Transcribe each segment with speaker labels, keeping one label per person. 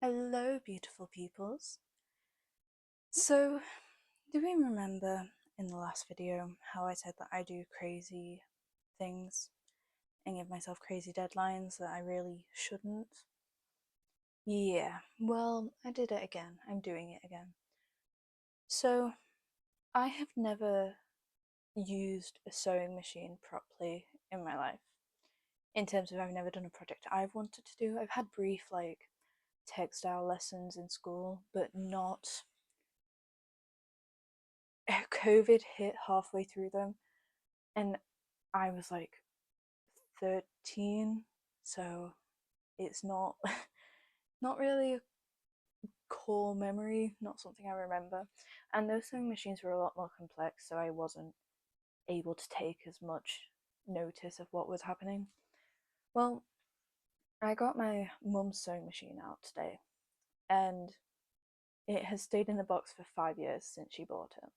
Speaker 1: Hello, beautiful peoples. So, do we remember in the last video how I said that I do crazy things and give myself crazy deadlines that I really shouldn't? Yeah, well, I did it again. I'm doing it again. So, I have never used a sewing machine properly in my life. In terms of I've never done a project I've wanted to do. I've had brief, textile lessons in school, but not COVID hit halfway through them, and I was like 13, so it's not not really a core memory, not something I remember. And those sewing machines were a lot more complex, so I wasn't able to take as much notice of what was happening. Well, I got my mum's sewing machine out today, and it has stayed in the box for 5 years since she bought it.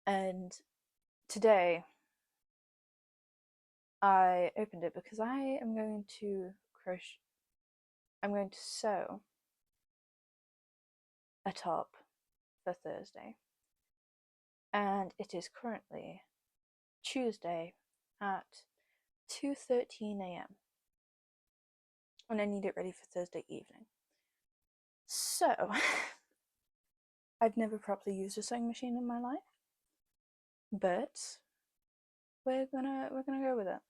Speaker 1: And today I opened it because I am going to crochet. I'm going to sew a top for Thursday, and it is currently Tuesday at 2:13 a.m. and I need it ready for Thursday evening. So, I've never properly used a sewing machine in my life, but we're gonna go with it.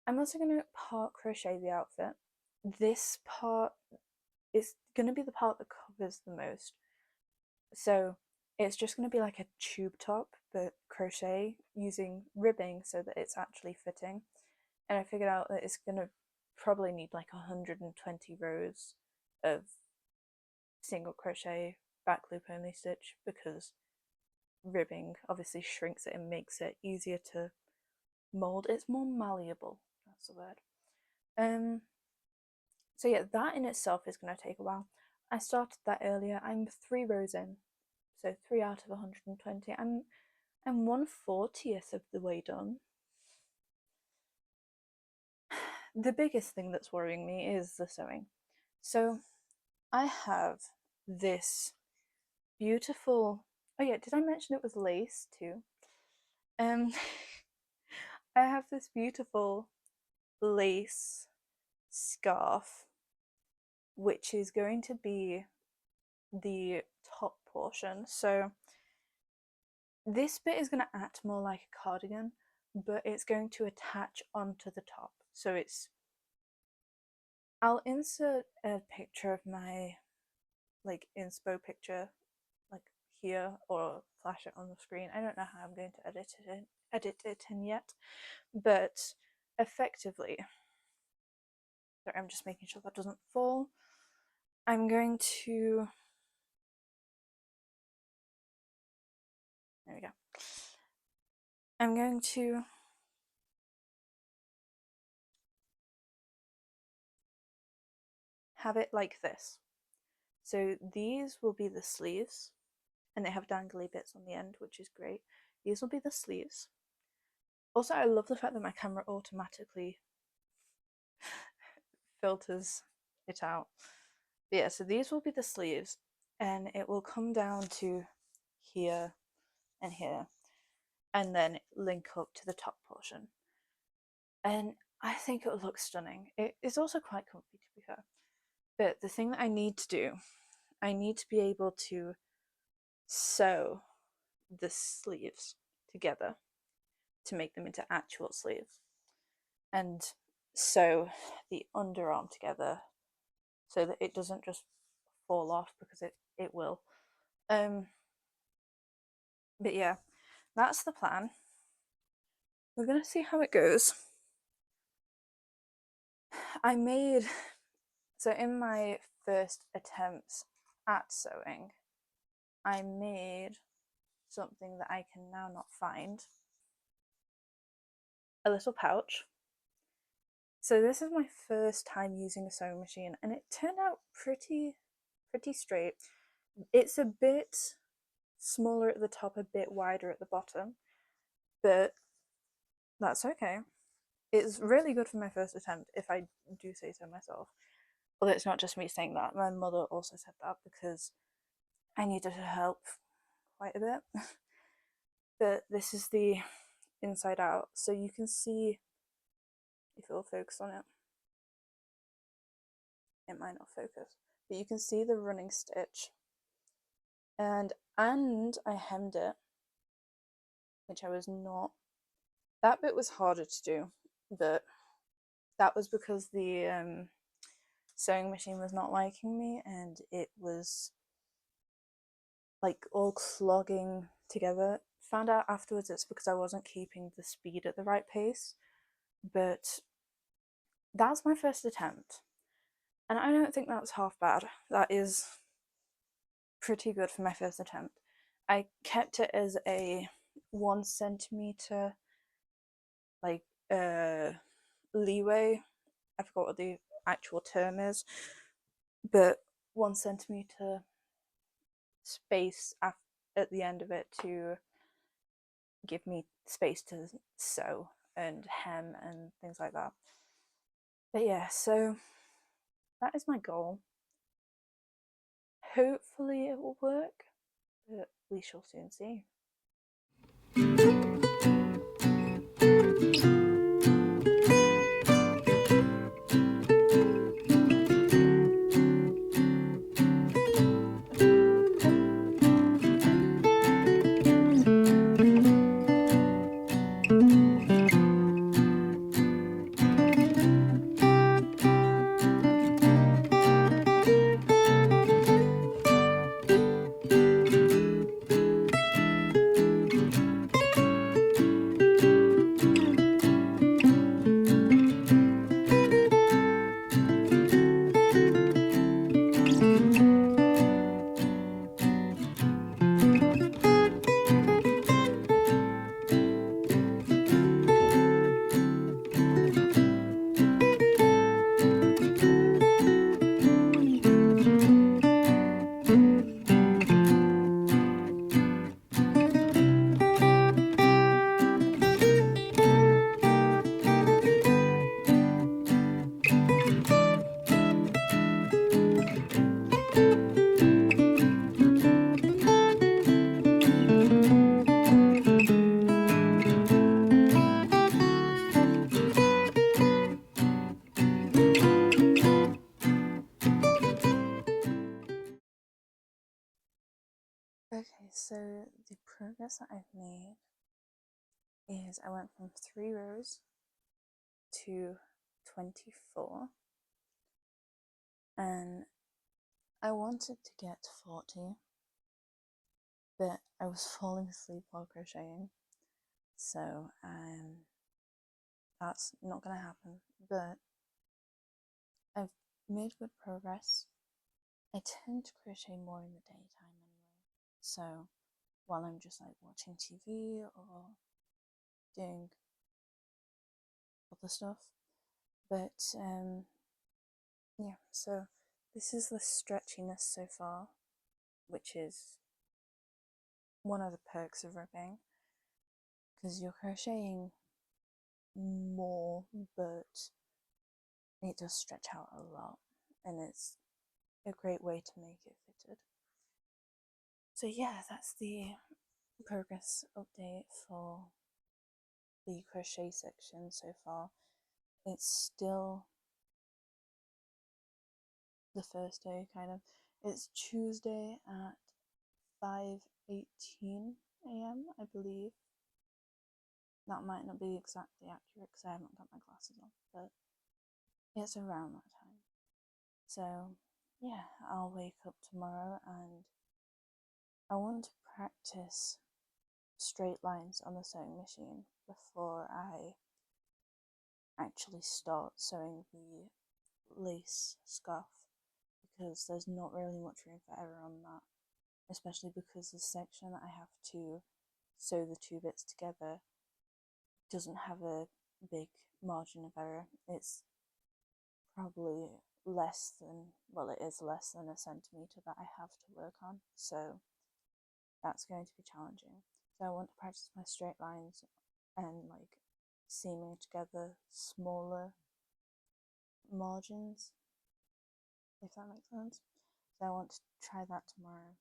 Speaker 1: I'm also gonna part crochet the outfit. This part is gonna be the part that covers the most. So it's just going to be like a tube top, but crochet using ribbing so that it's actually fitting. And I figured out that it's going to probably need like 120 rows of single crochet back loop only stitch, because ribbing obviously shrinks it and makes it easier to mold. It's more malleable, that's the word. So yeah, that in itself is going to take a while. I started that earlier. I'm 3 rows in, so 3 out of 120. I'm 1/40th of the way done. The biggest thing that's worrying me is the sewing. So I have this beautiful, oh yeah, did I mention it was lace too? Um I have this beautiful lace scarf, which is going to be the top portion. So this bit is going to act more like a cardigan, but it's going to attach onto the top. So I'll insert a picture of my inspo picture like here, or flash it on the screen. I don't know how I'm going to edit it in yet, but effectively, sorry, I'm just making sure that doesn't fall. I'm going to, there we go. I'm going to have it like this. So these will be the sleeves, and they have dangly bits on the end, which is great. These will be the sleeves. Also, I love the fact that my camera automatically filters it out. But yeah, so these will be the sleeves, and it will come down to here and here, and then link up to the top portion. And I think it will look stunning. It is also quite comfy, to be fair. But the thing that I need to do, I need to be able to sew the sleeves together to make them into actual sleeves, and sew the underarm together so that it doesn't just fall off, because it will. But yeah, that's the plan. We're gonna see how it goes. I made, so in my first attempts at sewing, I made something that I can now not find. A little pouch. So this is my first time using a sewing machine, and it turned out pretty straight. It's a bit smaller at the top, a bit wider at the bottom, but that's okay. It's really good for my first attempt, if I do say so myself. Although it's not just me saying that, my mother also said that because I needed her help quite a bit. But this is the inside out, so you can see, if it'll focus on it, it might not focus, but you can see the running stitch, and I hemmed it, which I was not, that bit was harder to do, but that was because the sewing machine was not liking me, and it was like all clogging together. Found out afterwards it's because I wasn't keeping the speed at the right pace, but that's my first attempt, and I don't think that's half bad. That is pretty good for my first attempt. I kept it as a 1 centimeter like leeway. I forgot what the actual term is, but 1 centimeter space at the end of it to give me space to sew and hem and things like that. But yeah, so that is my goal. Hopefully it will work, but we shall soon see. Okay, so the progress that I've made is I went from 3 rows to 24, and I wanted to get to 40, but I was falling asleep while crocheting, so that's not gonna happen. But I've made good progress. I tend to crochet more in the daytime anyway, so while I'm just like watching TV or doing other stuff. But yeah, so this is the stretchiness so far, which is one of the perks of ribbing, because you're crocheting more, but it does stretch out a lot, and it's a great way to make it fitted. So yeah, that's the progress update for the crochet section so far. It's still the first day, kind of. It's Tuesday at 5:18 a.m. I believe. That might not be exactly accurate because I haven't got my glasses on, but it's around that time. So yeah, I'll wake up tomorrow and I want to practice straight lines on the sewing machine before I actually start sewing the lace scarf, because there's not really much room for error on that, especially because the section that I have to sew the two bits together doesn't have a big margin of error. It's probably less than, well, it is less than a centimetre that I have to work on, so that's going to be challenging. So I want to practice my straight lines and like seaming together smaller margins if that makes sense. So I want to try that tomorrow,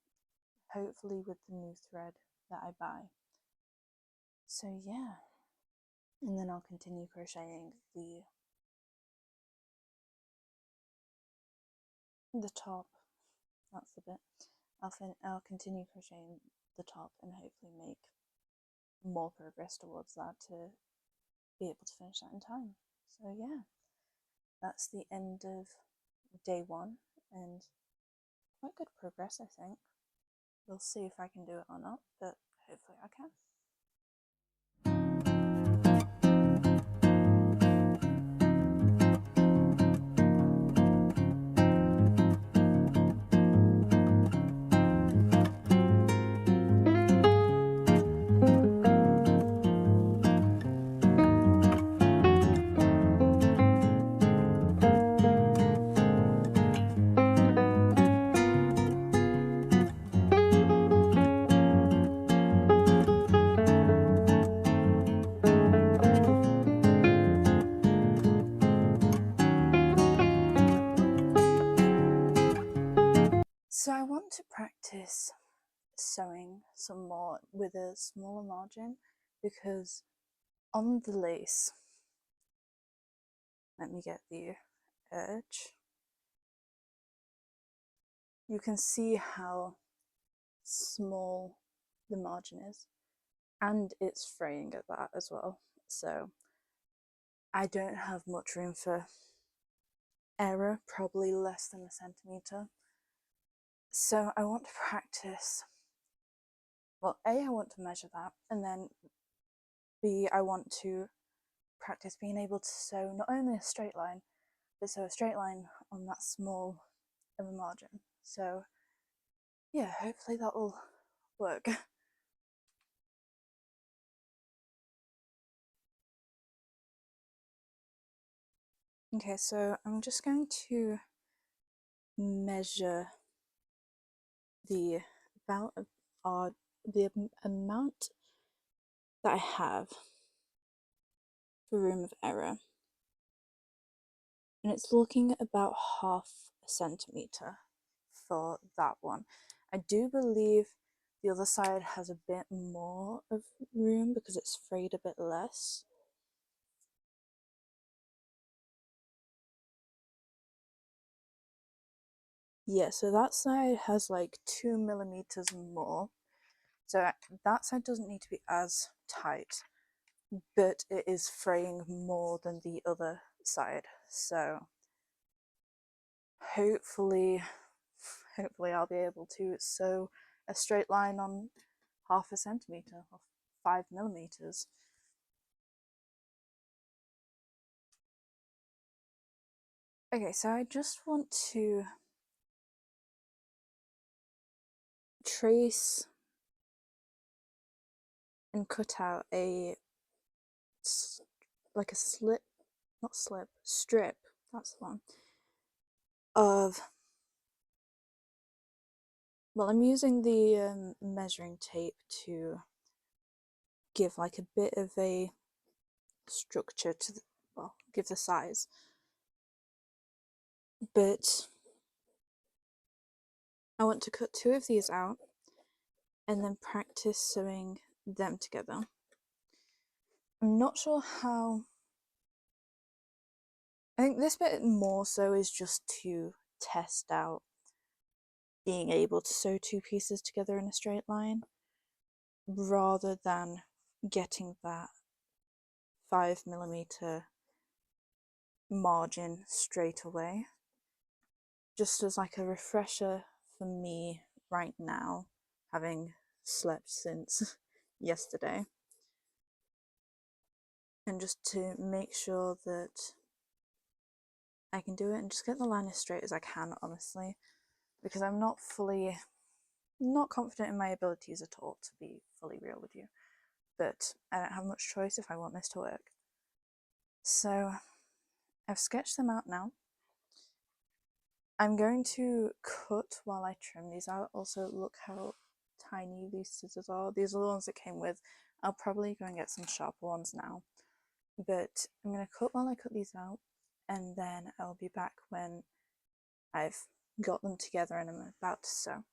Speaker 1: hopefully with the new thread that I buy. So yeah, and then I'll continue crocheting the top. That's the bit. I'll continue crocheting the top and hopefully make more progress towards that to be able to finish that in time. So yeah, that's the end of day one, and quite good progress, I think. We'll see if I can do it or not, but hopefully I can. So I want to practice sewing some more with a smaller margin, because on the lace, let me get the edge, you can see how small the margin is, and it's fraying at that as well. So I don't have much room for error, probably less than a centimetre. So I want to practice, well, A, I want to measure that, and then B, I want to practice being able to sew not only a straight line, but sew a straight line on that small of a margin. So yeah, hopefully that will work. Okay, so I'm just going to measure the the amount that I have for room of error, and it's looking about half a centimetre for that one. I do believe the other side has a bit more of room because it's frayed a bit less. Yeah, so that side has like 2 millimeters more. So that side doesn't need to be as tight, but it is fraying more than the other side. So hopefully I'll be able to sew a straight line on half a centimeter or 5 millimeters. Okay, so I just want to trace and cut out like a slip, not slip, strip, that's the one, of, well, I'm using the measuring tape to give like a bit of a structure to the, well, give the size, but I want to cut 2 of these out and then practice sewing them together. I'm not sure how, I think this bit more so is just to test out being able to sew 2 pieces together in a straight line, rather than getting that 5 millimeter margin straight away. Just as like a refresher for me right now, having slept since yesterday, and just to make sure that I can do it and just get the line as straight as I can, honestly, because I'm not confident in my abilities at all, to be fully real with you, but I don't have much choice if I want this to work. So I've sketched them out now. I'm going to cut while I trim these out. Also, look how tiny these scissors are. These are the ones that came with. I'll probably go and get some sharper ones now, but I'm going to cut while I cut these out, and then I'll be back when I've got them together and I'm about to sew.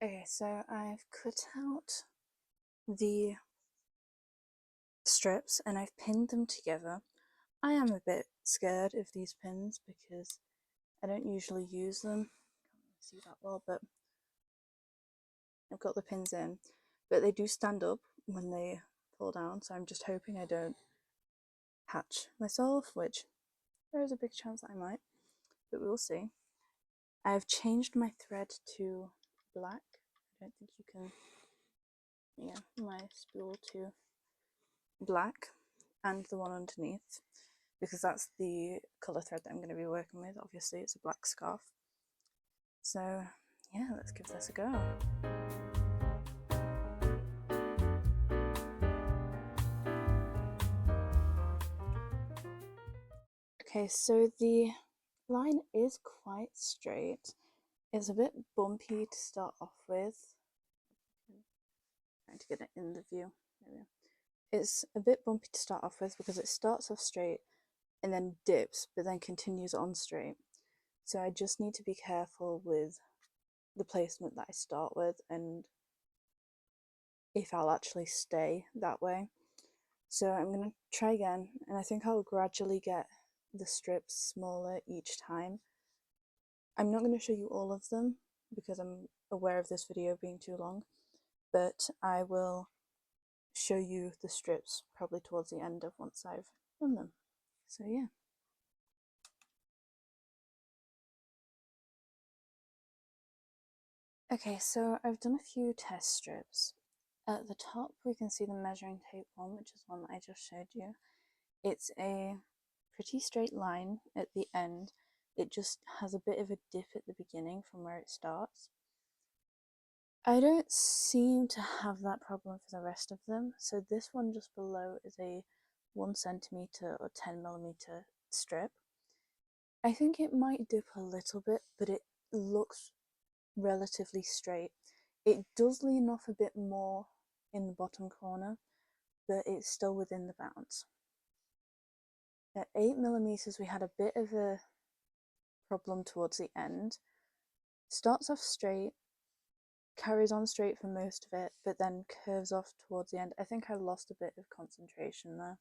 Speaker 1: Okay, so I've cut out the strips and I've pinned them together. I am a bit scared of these pins because I don't usually use them. Can't see that well, but I've got the pins in, but they do stand up when they pull down, so I'm just hoping I don't hatch myself, which there is a big chance that I might, but we'll see. I've changed my thread to black. I don't think you can, yeah, my spool to black and the one underneath, because that's the colour thread that I'm going to be working with. Obviously it's a black scarf. So yeah, let's give this a go. Okay, so the line is quite straight. It's a bit bumpy to start off with. Trying to get it in the view. There we go. It's a bit bumpy to start off with because it starts off straight and then dips, but then continues on straight. So I just need to be careful with the placement that I start with and if I'll actually stay that way. So I'm going to try again, and I think I'll gradually get the strips smaller each time. I'm not going to show you all of them because I'm aware of this video being too long, but I will show you the strips probably towards the end of once I've done them. So yeah. Okay, so I've done a few test strips. At the top we can see the measuring tape one, which is one that I just showed you. It's a pretty straight line at the end. It just has a bit of a dip at the beginning from where it starts. I don't seem to have that problem for the rest of them. So this one just below is a 1 centimeter or 10mm strip. I think it might dip a little bit, but it looks relatively straight. It does lean off a bit more in the bottom corner, but it's still within the bounds. At 8mm we had a bit of a problem towards the end. Starts off straight, carries on straight for most of it, but then curves off towards the end. I think I lost a bit of concentration there.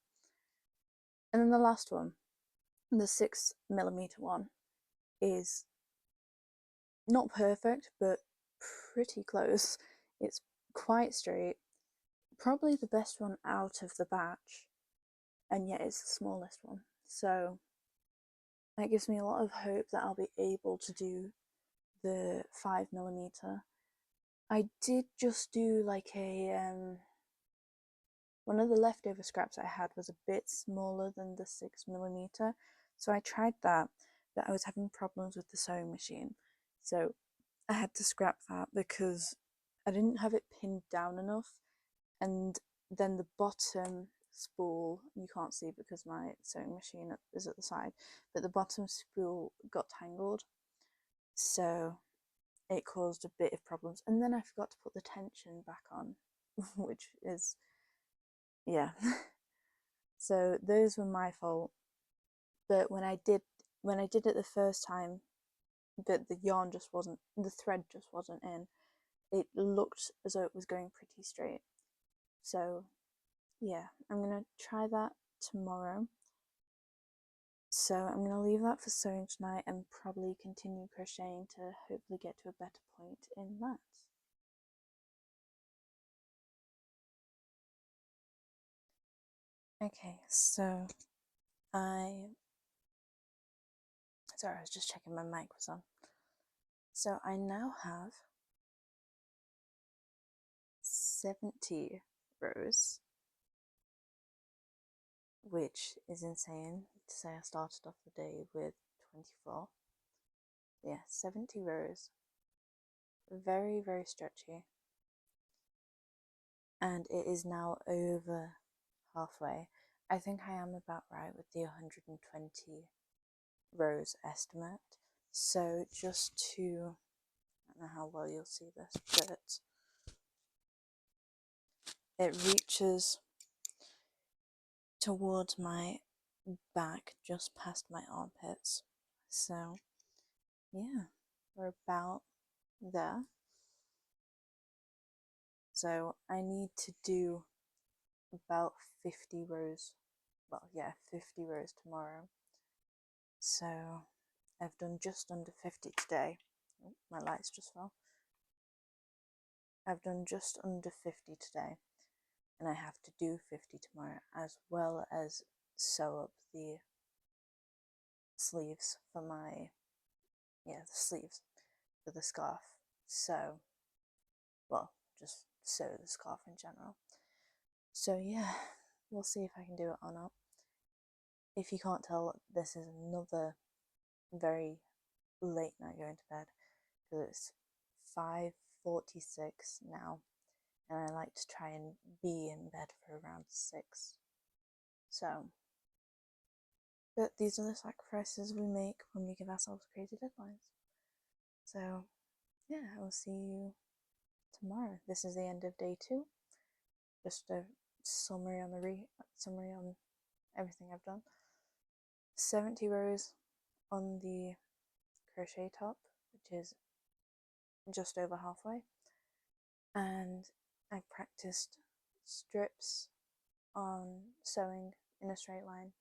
Speaker 1: And then the last one, the 6mm one, is not perfect, but pretty close. It's quite straight, probably the best one out of the batch, and yet it's the smallest one. So that gives me a lot of hope that I'll be able to do the 5mm. I did just do like a one of the leftover scraps I had was a bit smaller than the 6mm, so I tried that, but I was having problems with the sewing machine, so I had to scrap that because I didn't have it pinned down enough, and then the bottom spool, you can't see because my sewing machine is at the side, but the bottom spool got tangled, so it caused a bit of problems. And then I forgot to put the tension back on, which is, yeah. So those were my fault. But when I did it the first time, but the yarn just wasn't, the thread just wasn't in, it looked as though it was going pretty straight. So yeah, I'm gonna try that tomorrow. So I'm gonna leave that for sewing tonight and probably continue crocheting to hopefully get to a better point in that. Okay, so sorry, I was just checking my mic was on. So I now have 70 rows, which is insane to say. I started off the day with 24. Yeah, 70 rows. Very, very stretchy. And it is now over halfway. I think I am about right with the 120 rows estimate. So just to, I don't know how well you'll see this, but it reaches towards my back, just past my armpits. So, yeah, we're about there. So, I need to do about 50 rows. Well, yeah, 50 rows tomorrow. So, I've done just under 50 today. Oh, my lights just fell. I've done just under 50 today, and I have to do 50 tomorrow, as well as sew up the sleeves for my, yeah, the sleeves for the scarf. So, well, just sew the scarf in general. So yeah, we'll see if I can do it or not. If you can't tell, this is another very late night going to bed, because it's 5:46 now, and I like to try and be in bed for around 6. So, but these are the sacrifices we make when we give ourselves crazy deadlines. So, yeah, I will see you tomorrow. This is the end of day 2. Just a summary on everything I've done. 70 rows on the crochet top, which is just over halfway, and I practiced strips on sewing in a straight line,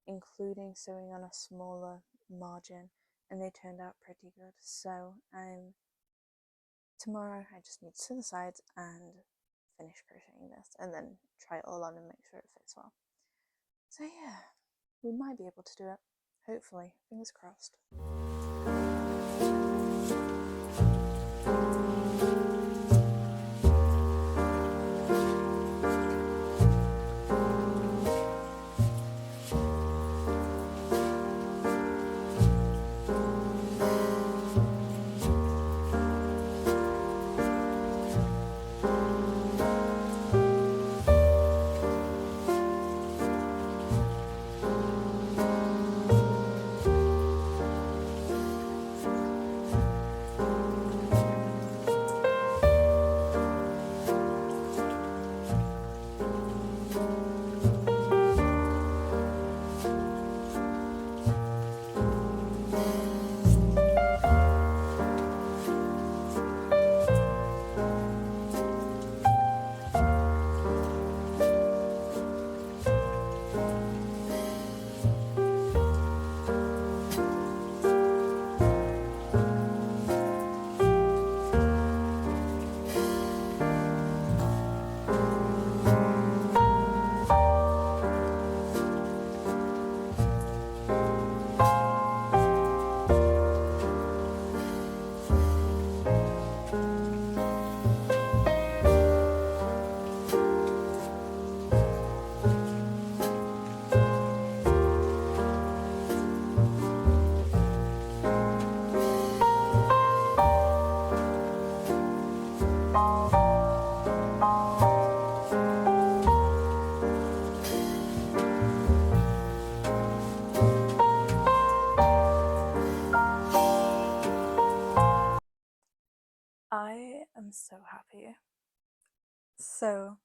Speaker 1: including sewing on a smaller margin, and they turned out pretty good. So tomorrow I just need to sew the sides and finish crocheting this, and then try it all on and make sure it fits well. So yeah, we might be able to do it. Hopefully, fingers crossed. I am so happy. So,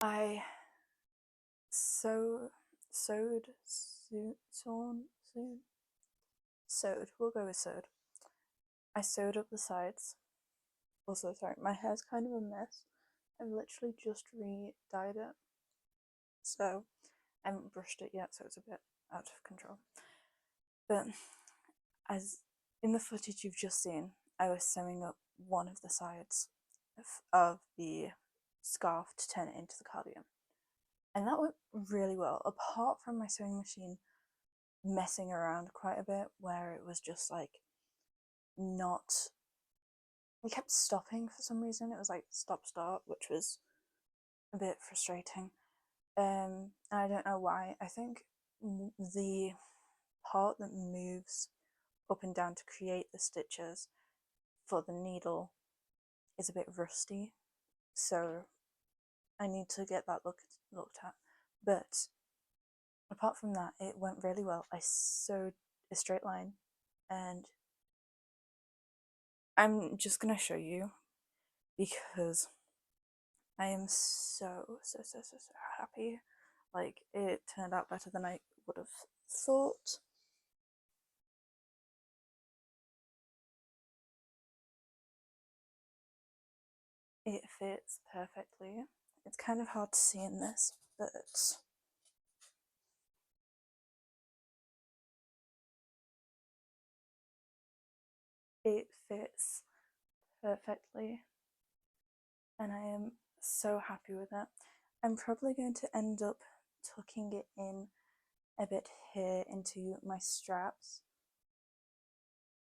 Speaker 1: I sewed, we'll go with sewed. I sewed up the sides. Also, sorry, my hair's kind of a mess. I've literally just re-dyed it. So, I haven't brushed it yet, so it's a bit out of control. But, as in the footage you've just seen, I was sewing up one of the sides of the scarf to turn it into the cardigan. And that went really well, apart from my sewing machine messing around quite a bit, where it was just like not, it kept stopping for some reason. It was like stop start, which was a bit frustrating. And I don't know why. I think the part that moves up and down to create the stitches for the needle is a bit rusty, so I need to get that looked at. But apart from that, it went really well. I sewed a straight line, and I'm just gonna show you, because I am so happy. Like, it turned out better than I would have thought. It fits perfectly. It's kind of hard to see in this, but it fits perfectly, and I am so happy with it. I'm probably going to end up tucking it in a bit here into my straps.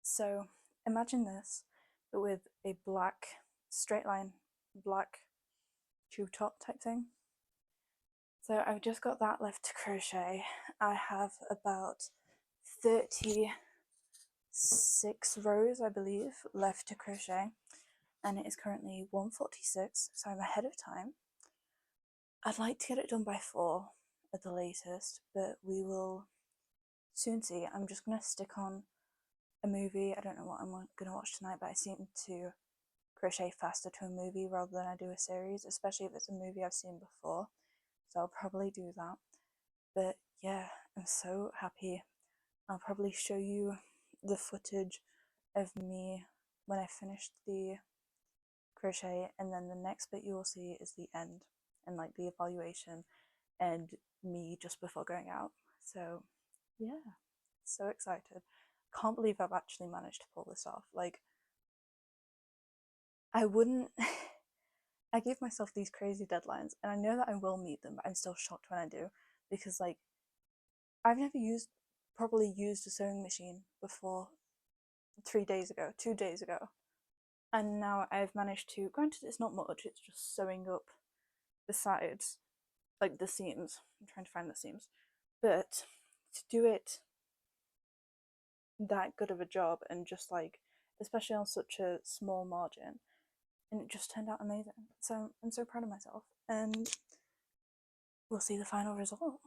Speaker 1: So imagine this, but with a black straight line, black tube top type thing. So I've just got that left to crochet. I have about 36 rows, I believe, left to crochet, and it is currently 1:46, so I'm ahead of time. I'd like to get it done by 4 at the latest, but we will soon see. I'm just going to stick on a movie. I don't know what I'm going to watch tonight, but I seem to crochet faster to a movie rather than I do a series, especially if it's a movie I've seen before. So I'll probably do that. But yeah, I'm so happy. I'll probably show you the footage of me when I finished the crochet, and then the next bit you will see is the end and like the evaluation and me just before going out. So yeah, so excited. Can't believe I've actually managed to pull this off. Like, I wouldn't I give myself these crazy deadlines and I know that I will meet them, but I'm still shocked when I do, because like I've never properly used a sewing machine before 3 days ago, 2 days ago. And now I've managed to, granted it's not much, it's just sewing up the sides, like the seams. I'm trying to find the seams. But to do it that good of a job and just like, especially on such a small margin, and it just turned out amazing. So I'm so proud of myself, and we'll see the final result.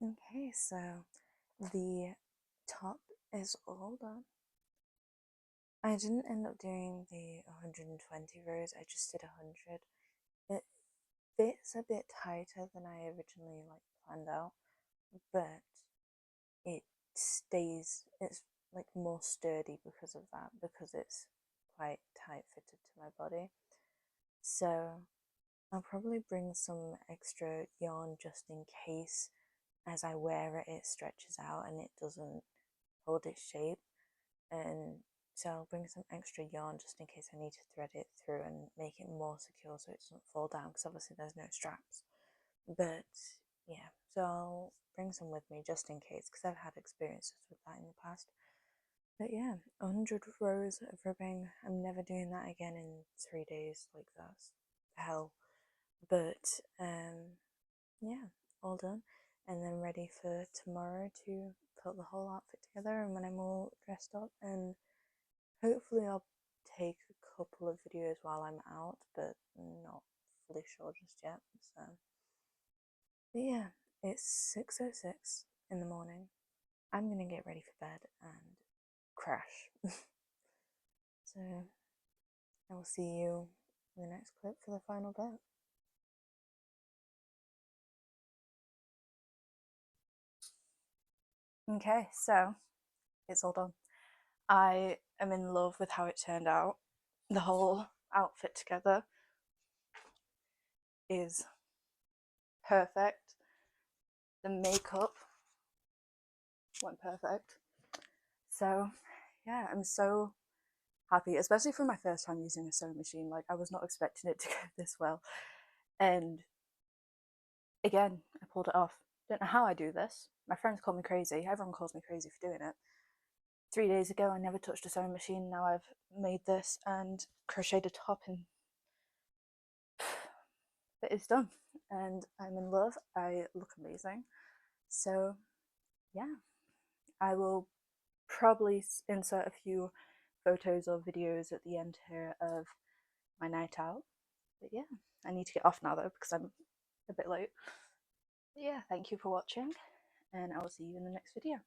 Speaker 1: Okay, so the top is all done. I didn't end up doing the 120 rows, I just did 100. It fits a bit tighter than I originally like planned out, but it it's like more sturdy because of that, because it's quite tight fitted to my body. So I'll probably bring some extra yarn just in case as I wear it, it stretches out and it doesn't hold its shape. And so I'll bring some extra yarn just in case I need to thread it through and make it more secure so it doesn't fall down, because obviously there's no straps. But yeah, so I'll bring some with me just in case, because I've had experiences with that in the past. But yeah, 100 rows of ribbing. I'm never doing that again in 3 days. Like, that's hell. But yeah, all done, and then ready for tomorrow to put the whole outfit together. And when I'm all dressed up, and hopefully I'll take a couple of videos while I'm out, but not fully sure just yet. So but yeah, it's 6:06 in the morning. I'm gonna get ready for bed and crash. So I will see you in the next clip for the final bit. Okay, so it's all done. I am in love with how it turned out. The whole outfit together is perfect. The makeup went perfect. So yeah, I'm so happy, especially for my first time using a sewing machine. Like, I was not expecting it to go this well. And again, I pulled it off. Don't know how I do this. My friends call me crazy. Everyone calls me crazy for doing it. 3 days ago, I never touched a sewing machine. Now I've made this and crocheted a top, and but it's done. And I'm in love. I look amazing. So yeah, I will probably insert a few photos or videos at the end here of my night out. But yeah, I need to get off now though because I'm a bit late. But yeah, thank you for watching, and I will see you in the next video.